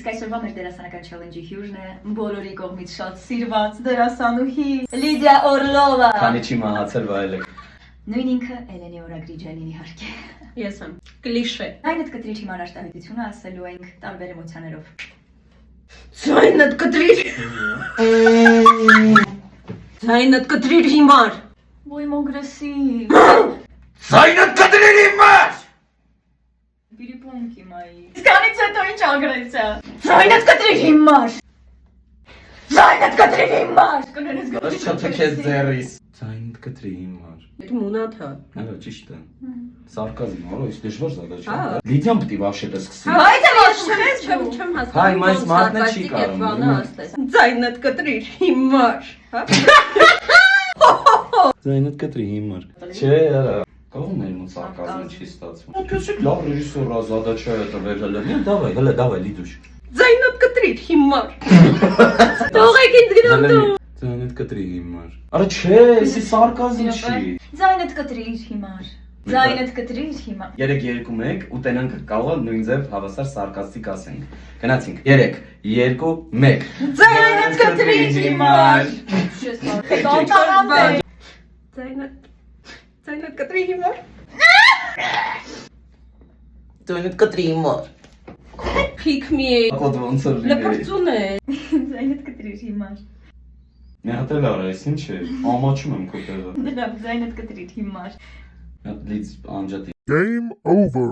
Իսկ այսօրվա մեր դերասանական challenge-ի հյուրն է բոլորի կողմից շատ սիրված դերասանուհի Լիդիա Օրլովա։ Քանի չի մահացել վայելեք։ Նույն ինքը Էլենի Օրագրի Ջանին իհարկե։ Ես եմ։ Կլիշե։ Ձայնդ կտրիչ հիմար արտահայտությունը ասելու ենք տարբեր էմոցիաներով։ Ձայնդ կտրիր։ Ձայնդ կտրիր հիմար։ Ոյ մոգրեսիվ։ Ձայնդ կտրիր հիմար։ Բիրիպոնքի մայի։ Սկանից հետո ինչ ագրեսիա։ Ձայնդ կտրիր հիմար։ Ձայնդ կտրիր հիմար։ Կներես գոհ։ Չթքես ձեռիս։ Ձայնդ կտրի հիմար։ Դու մունաթա։ Հələ ճիշտ է։ Սարկազմ, որո՞ց իսկ դժվար զարգացա։ Լիդիան պետք է վաշետը սկսի։ Այդ է ոչ Չեմ հասկանում։ Հայ, մայս մատնը չի կարող։ Ձայնդ կտրիր հիմար։ Հա։ Ձայնդ կտրի հիմար։ Չէ, արա։ Կողմերն ու սարկազմը չի ստացվում։ Ո՞նց լավ ռեժիսոր ազատա չէ տվել հələ։ Դավայ, Լիդուշ։ Ձայնդ կտրիր հիմար։ Թողեք ինձ գնամ դու։ Ձայնդ կտրի հիմար։ Արա չէ, էսի սարկազմ չի։ Ձայնդ կտրիր հիմար։ Ձայնդ կտրիր հիմար։ 3-2-1 ու տենանք կարող է նույն ձև հավասար սարկաստիկ ասենք։ Գնացինք 3-2-1 Ձայնդ կտրիր հիմար։ Ձայնդ կտրի հիմար։ Ձայնդ կտրի հիմար։ Pick me։ Կոդ ոնց է։ Լպրծուն է։ Ձայնդ կտրիր հիմար։ Մի հատ էլ արա, ես ինչ է։ Ամաչում եմ քո տեղը։ Դրա ձայնդ կտրիր հիմար։ Մի հատ լից անջատի։ Game over.